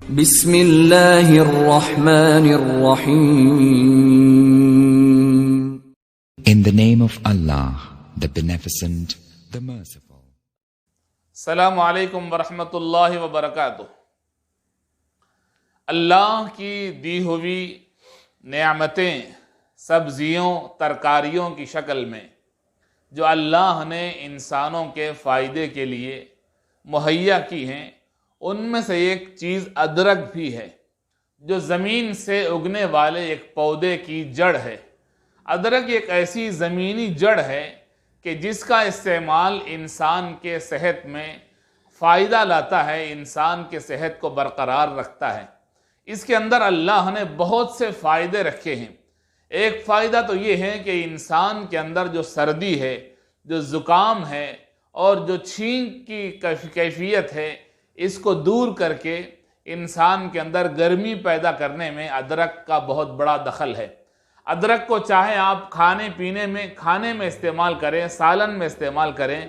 بسم اللہ الرحمن الرحیم. In the name of Allah, the Beneficent, the Merciful. السلام علیکم ورحمۃ اللہ وبرکاتہ. اللہ کی دی ہوئی نعمتیں سبزیوں ترکاریوں کی شکل میں جو اللہ نے انسانوں کے فائدے کے لیے مہیا کی ہیں، ان میں سے ایک چیز ادرک بھی ہے، جو زمین سے اگنے والے ایک پودے کی جڑ ہے. ادرک ایک ایسی زمینی جڑ ہے کہ جس کا استعمال انسان کے صحت میں فائدہ لاتا ہے، انسان کے صحت کو برقرار رکھتا ہے. اس کے اندر اللہ نے بہت سے فائدے رکھے ہیں. ایک فائدہ تو یہ ہے کہ انسان کے اندر جو سردی ہے، جو زکام ہے اور جو چھینک کی کیفیت ہے، اس کو دور کر کے انسان کے اندر گرمی پیدا کرنے میں ادرک کا بہت بڑا دخل ہے. ادرک کو چاہے آپ کھانے میں استعمال کریں، سالن میں استعمال کریں،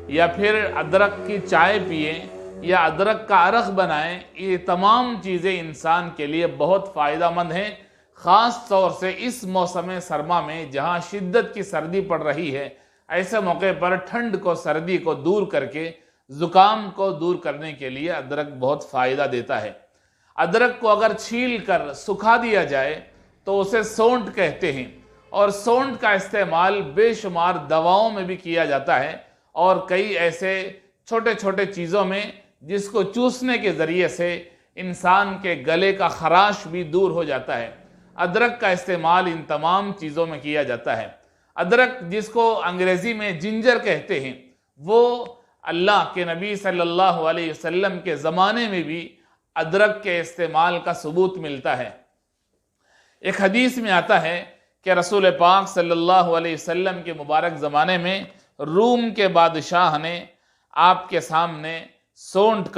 یا پھر ادرک کی چائے پئیں یا ادرک کا عرق بنائیں، یہ تمام چیزیں انسان کے لیے بہت فائدہ مند ہیں. خاص طور سے اس موسم سرما میں جہاں شدت کی سردی پڑ رہی ہے، ایسے موقع پر ٹھنڈ کو سردی کو دور کر کے زکام کو دور کرنے کے لیے ادرک بہت فائدہ دیتا ہے. ادرک کو اگر چھیل کر سکھا دیا جائے تو اسے سونٹ کہتے ہیں، اور سونٹ کا استعمال بے شمار دواؤں میں بھی کیا جاتا ہے، اور کئی ایسے چھوٹے چھوٹے چیزوں میں جس کو چوسنے کے ذریعے سے انسان کے گلے کا خراش بھی دور ہو جاتا ہے. ادرک کا استعمال ان تمام چیزوں میں کیا جاتا ہے. ادرک جس کو انگریزی میں جنجر کہتے ہیں، وہ اللہ کے نبی صلی اللہ علیہ وسلم کے زمانے میں بھی ادرک کے استعمال کا ثبوت ملتا ہے. ایک حدیث میں آتا ہے کہ رسول پاک صلی اللہ علیہ وسلم کے مبارک زمانے میں روم کے بادشاہ نے آپ کے سامنے سونٹ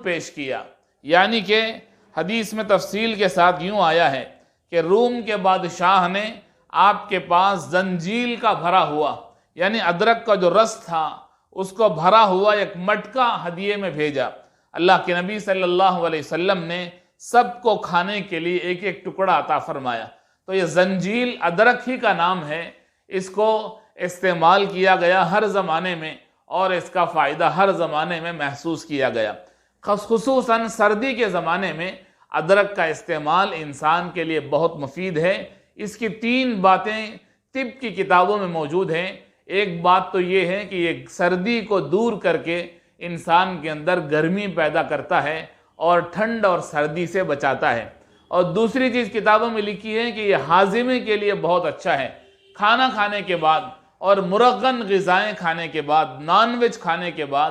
پیش کیا. یعنی کہ حدیث میں تفصیل کے ساتھ یوں آیا ہے کہ روم کے بادشاہ نے آپ کے پاس زنجیل کا بھرا ہوا، یعنی ادرک کا جو رس تھا اس کو بھرا ہوا ایک مٹکا ہدیے میں بھیجا. اللہ کے نبی صلی اللہ علیہ وسلم نے سب کو کھانے کے لیے ایک ایک ٹکڑا عطا فرمایا. تو یہ زنجیل ادرک ہی کا نام ہے. اس کو استعمال کیا گیا ہر زمانے میں، اور اس کا فائدہ ہر زمانے میں محسوس کیا گیا. خصوصاً سردی کے زمانے میں ادرک کا استعمال انسان کے لیے بہت مفید ہے. اس کی 3 باتیں طب کی کتابوں میں موجود ہیں. ایک بات تو یہ ہے کہ یہ سردی کو دور کر کے انسان کے اندر گرمی پیدا کرتا ہے اور ٹھنڈ اور سردی سے بچاتا ہے. اور دوسری چیز کتابوں میں لکھی ہے کہ یہ ہاضمے کے لیے بہت اچھا ہے. کھانا کھانے کے بعد اور مرغن غذائیں کھانے کے بعد، نان ویج کھانے کے بعد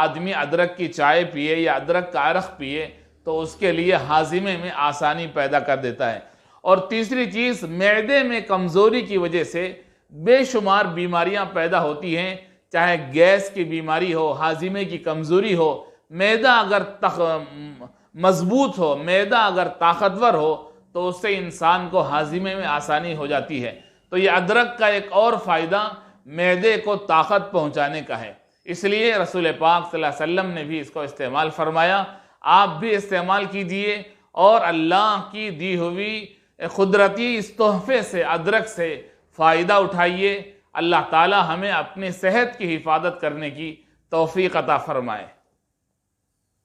آدمی ادرک کی چائے پیے یا ادرک کا عرق پیے تو اس کے لیے ہاضمے میں آسانی پیدا کر دیتا ہے. اور تیسری چیز، معدے میں کمزوری کی وجہ سے بے شمار بیماریاں پیدا ہوتی ہیں، چاہے گیس کی بیماری ہو، ہاضمے کی کمزوری ہو. معدہ اگر مضبوط ہو، معدہ اگر طاقتور ہو تو اس سے انسان کو ہاضمے میں آسانی ہو جاتی ہے. تو یہ ادرک کا ایک اور فائدہ معدے کو طاقت پہنچانے کا ہے. اس لیے رسول پاک صلی اللہ علیہ وسلم نے بھی اس کو استعمال فرمایا. آپ بھی استعمال کیجئے اور اللہ کی دی ہوئی قدرتی اس تحفے سے، ادرک سے فائدہ اٹھائیے. اللہ تعالی ہمیں اپنی صحت کی حفاظت کرنے کی توفیق عطا فرمائے.